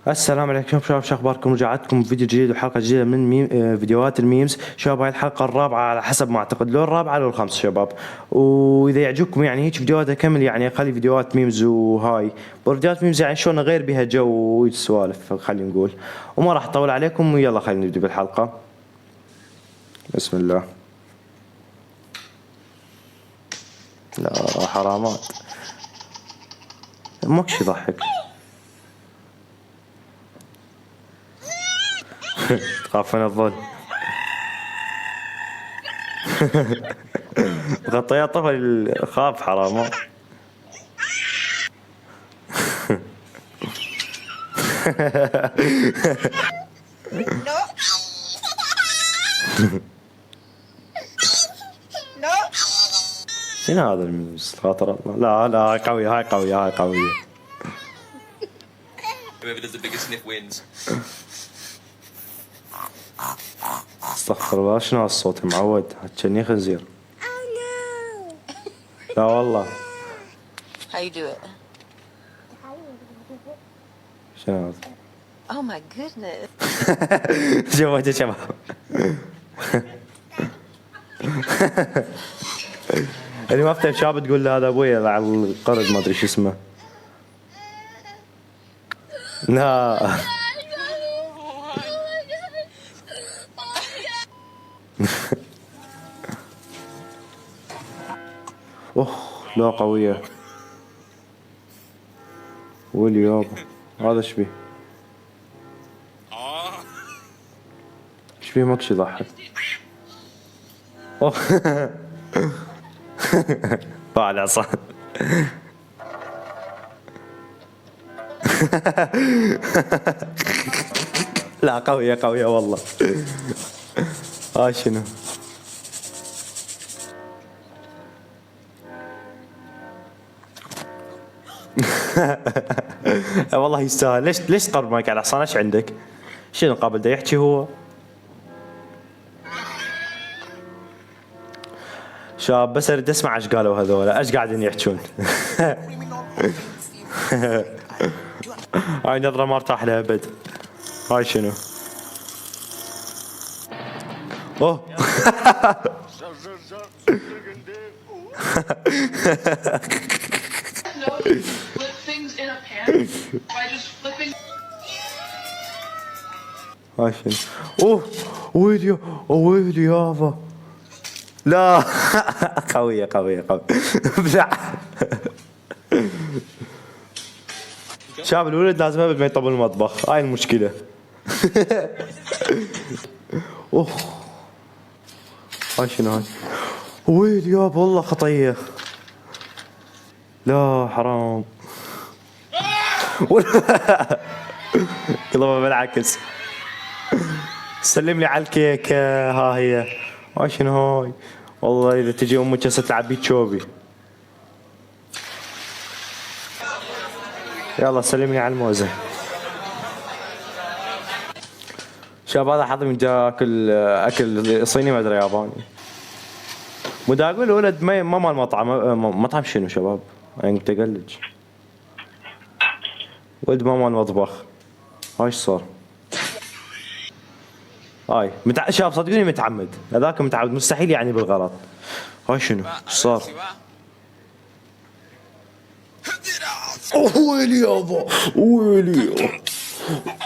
السلام عليكم شباب، شو اخباركم؟ رجعتكم فيديو جديد وحلقه جديده من فيديوهات الميمز. شباب هاي الحلقه الرابعه على حسب ما اعتقد، لو الرابعه لو الخامسه شباب. واذا يعجبكم يعني هيك فيديوهات اكمل، يعني اخلي فيديوهات ميمز وهاي فيديوهات ميمز يعني شلون اغير بها جو والسوالف خلينا نقول. وما راح اطول عليكم، ويلا خلينا نبدا بالحلقه. بسم الله. لا حرامات، ماكش يضحك. تخاف من الظل. غطيها طفل خاف حرامات. No. No. شنو هذا الميمز؟ خاطر الله. لا لا، هاي قوية، هاي قوية، هاي قوية. Whoever does the biggest sniff wins. استغفر الله، شنو هالصوت معود؟ كأني خنزير. Oh no. لا والله. How you do it? شنو هذا؟ Oh my goodness. شوف وجه شباب. اللي ما افتهم شاب تقول له هذا ابوي على القرد ما ادري شو اسمه. لا. اخ لا قوية. ولي يابا هذا شبيه؟ شبيه ماكش يضحك. اوه. بعد عصا. لا قوية قوية والله. شنو؟ والله يستاهل. ليش طرب مايك على حصان؟ ايش عندك؟ شنو قابل دا يحكي هو؟ شاب بس اريد اسمع ايش قالوا هذولا، ايش قاعدين يحكون. هاي نظرة ما ارتاح لها ابد. هاي شنو؟ اوه. Flip things in a pan by just flipping. هاي شنو؟ اوه ويليو، ويلي يابا. لا. قوية قوية قوية. ابلع. شاب الولد لازم ابد ما يطب المطبخ، هاي المشكلة. اوه هاي شنو هاي؟ ويلي يابا والله خطية. لا حرام. قلبها بالعكس. سلم لي على الكيكة، ها هي. هاي شنو هاي؟ والله اذا تجي امك هسه تلعب بيك شوبي. يلا سلمني على الموزة. شباب هذا حظي من جا اكل صيني ما ادري ياباني. ودا اقول ولد ما مال مطعم. مطعم شنو شباب؟ يعني كنت اقلج. ولد ما مال مطبخ. هاي ايش صار؟ هاي شباب صدقوني متعمد، هذاك متعمد مستحيل يعني بالغلط. هاي شنو؟ ايش صار؟ ويلي يابا، ويلي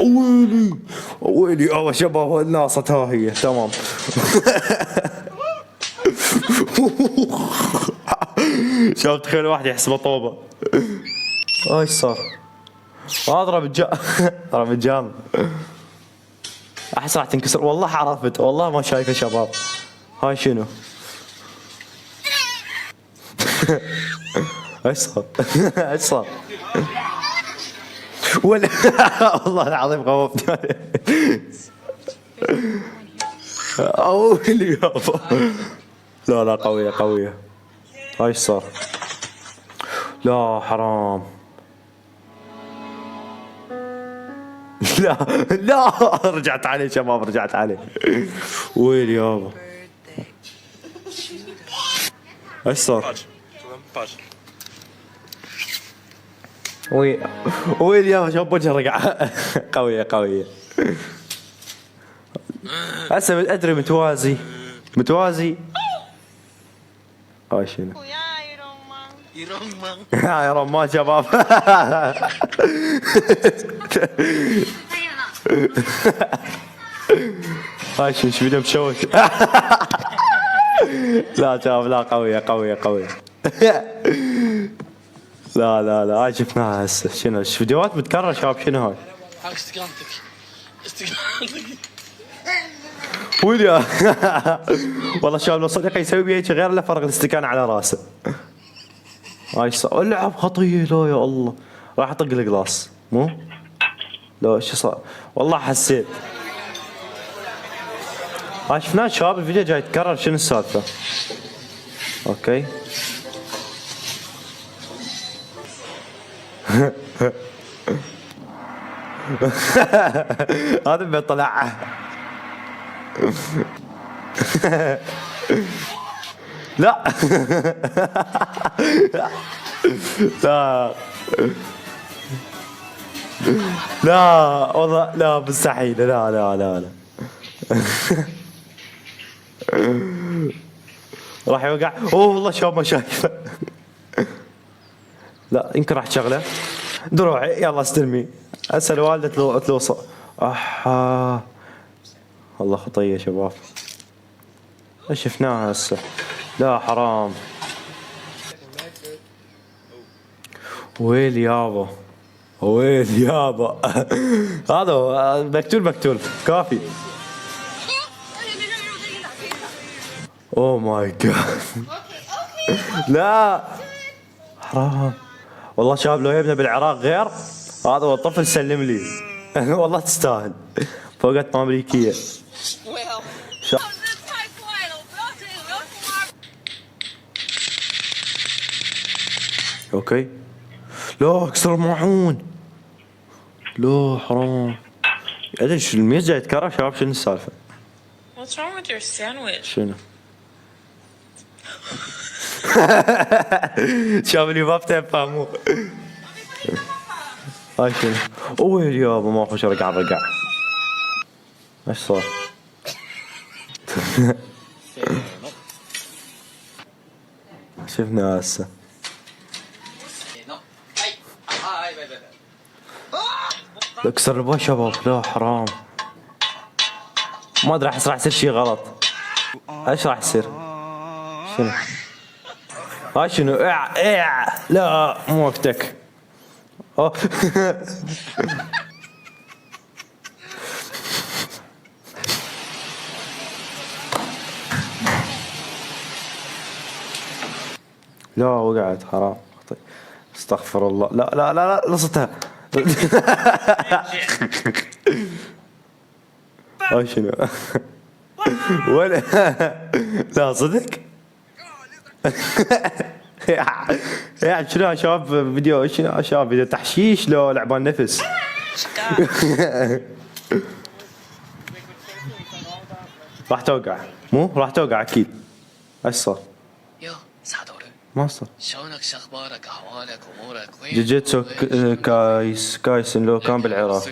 ويلي ويلي يابا. شباب الناصت ها هي تمام. شباب تخيل واحد يحسبه طوبة. ايش صار؟ اضرب ضرب الجام. احس راح تنكسر والله. عرفت والله ما شايفه شباب. هاي شنو؟ ايش صار؟ ايش صار؟ ولا والله العظيم خوفتني. اولي يابا. لا لا قوية قوية. هاي ايش صار؟ لا حرام. لا لا. رجعت عليه شباب، رجعت عليه. ويلي يابا. ايش صار؟ وين يا شباب وجه رقع. قوية قوية. هسه ادري متوازي. هاي شنو؟ يا رمان شباب. هاي شنو فيديو مشوش. لا شباب لا قوية. لا هاي شفناها هسه. شنو فيديوهات متكررة شباب؟ شنو هاي؟ هاك استقامتك. وين يا والله شباب لو صديقي يسوي بي هيك غير لا فرق الاستكان على راسه. هاي اللعب خطيه. لا يا الله راح اطق القلاص مو؟ لا شو صار؟ والله حسيت. هاي شفناه شباب الفيديو جاي يتكرر. شنو السالفة؟ اوكي. هذا بيطلع. لا. لا والله لا مستحيل. لا راح يوقع. اوه والله شباب ما شايفه. لا يمكن راح تشغله. دروعي يلا استلمي. اسال والده تلوصل. والله خطيه شباب. ايش شفناها هسه؟ لا حرام. ويل يابا. هذا مقتول كافي. اوه ماي جاد. لا حرام والله شباب. لو يبنى بالعراق غير هذا هو الطفل سلم لي. والله تستاهل. فوقت امريكيه. اوكي. لا اكسر الماعون. لا حرام. ادري شو الميز جاي يتكرر شباب. شنو السالفه؟ What's wrong with your sandwich? شنو؟ شاف اللي ما بتفهموا. هاي شنو؟ ويل يابا ما اخش رقع. ايش صار؟ شفنا هسه. اكسر الباب شباب. لا حرام. ما ادري احس راح يصير شيء غلط. ايش راح يصير؟ شنو؟ هاي شنو؟ لا مو وقتك. لا وقعت حرام. استغفر الله. لا لصتها. هاي شنو؟ ولا لا صدق. يعني شنو يا شباب فيديو؟ شنو يا شباب فيديو تحشيش لو لعبان نفس؟ راح توقع مو؟ راح توقع اكيد. ايش صار؟ يو سادورو ما صار. شلونك شخبارك احوالك امورك وين؟ جوجيتسو كايسن لو كان بالعراق.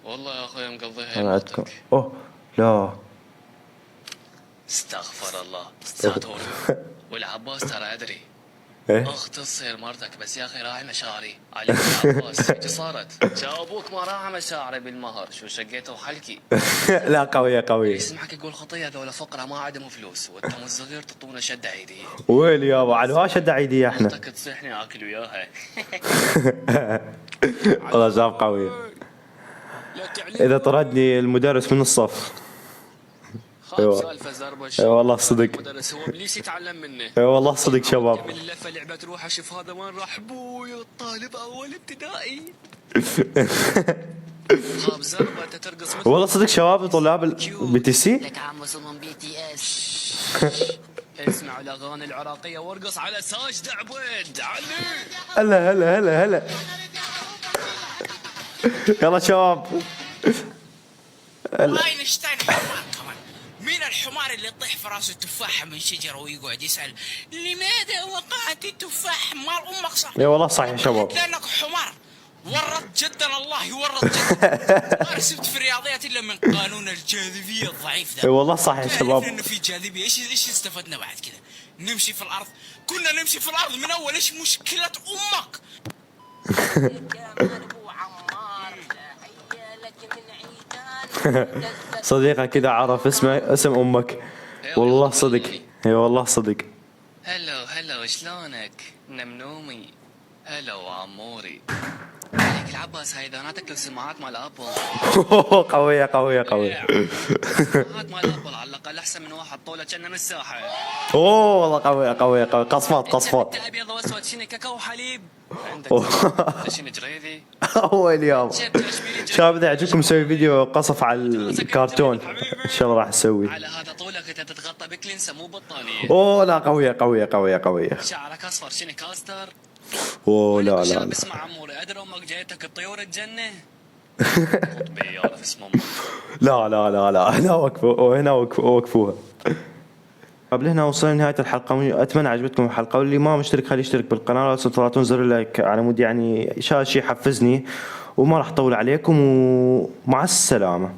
والله يا اخوي مقضيها انا عندكم. اوه لا استغفر الله سادورو. والعباس ترى ادري ايه اخت تصير مرتك بس يا اخي راعي مشاعري عليك العباس. ايش صارت؟ جا ابوك ما راعى مشاعري بالمهر. شو شقيته وحلكي. لا قوية. يسمعك يقول خطيه ذولا فقره ما عندهم فلوس وانت مو صغير تعطونا شده عيديه. ويل يابا على ما شد عيدي احنا. اختك تصيحني اكل وياها. والله شباب قوية. اذا طردني المدرس من الصف. خاف سالفه زربش. اي والله صدق. المدرس هو ابليس يتعلم منه. اي والله صدق شباب. من اللفه لعبه روح اشوف هذا وين راح. ابوي الطالب اول ابتدائي. خاب زربه انت ترقص مثل والله صدق شباب طلاب البي تي سي. لك عم وصلهم بي تي اس. اسمع الاغاني العراقيه وارقص على ساجد عبيد علي. هلا يلا شباب. اينشتاين حمار كمان. مين الحمار اللي يطيح في راسه تفاحة من شجرة ويقعد يسأل لماذا وقعت التفاح؟ مال أمك صح. اي والله صحيح شباب. لأنك حمار. ورط جدا الله ورط جدا. ما رسبت في الرياضيات الا من قانون الجاذبيه الضعيف اي ذا. والله صح يا شباب. عرفنا انه في جاذبيه، ايش استفدنا بعد كذا؟ نمشي في الارض، كنا نمشي في الارض من اول، ايش مشكله امك؟ صديقك كذا عرف اسم امك. والله صدق. اي والله صدق. هلو شلونك؟ نمنومي. هلو عموري. عليك العباس، هاي ذاناتك السماعات مال ابل. قوية قوية قوية. السماعات مال ابل على الاقل احسن من واحد طوله كأنه من الساحه. اوه والله قوية قوية قوية. قصفات. انت ابيض واسود، شنو كاكاو وحليب؟ عندك أوه. شنو جريدي؟ اول يوم. شباب اذا عجبكم نسوي فيديو قصف على الكرتون ان شاء الله راح نسوي. على هذا طولك انت تتغطى بكلينسه مو بطانيه. اوه لا قوية قوية قوية قوية. شعرك اصفر، شنو كاستر؟ اوه لا لا شاب لا. اسمع عموري، ادري امك جايتك الطيور الجنه؟ قطبي يعرف اسم امك. لا لا لا لا هنا وقفوا، هنا وقفوها. قبل هنا وصلنا لنهاية الحلقة. أتمنى عجبتكم الحلقة، واللي ما مشترك خليه يشترك بالقناة، ولا تضغطون زر اللايك على مود يعني شيء يحفزني، وما راح أطول عليكم، ومع السلامة.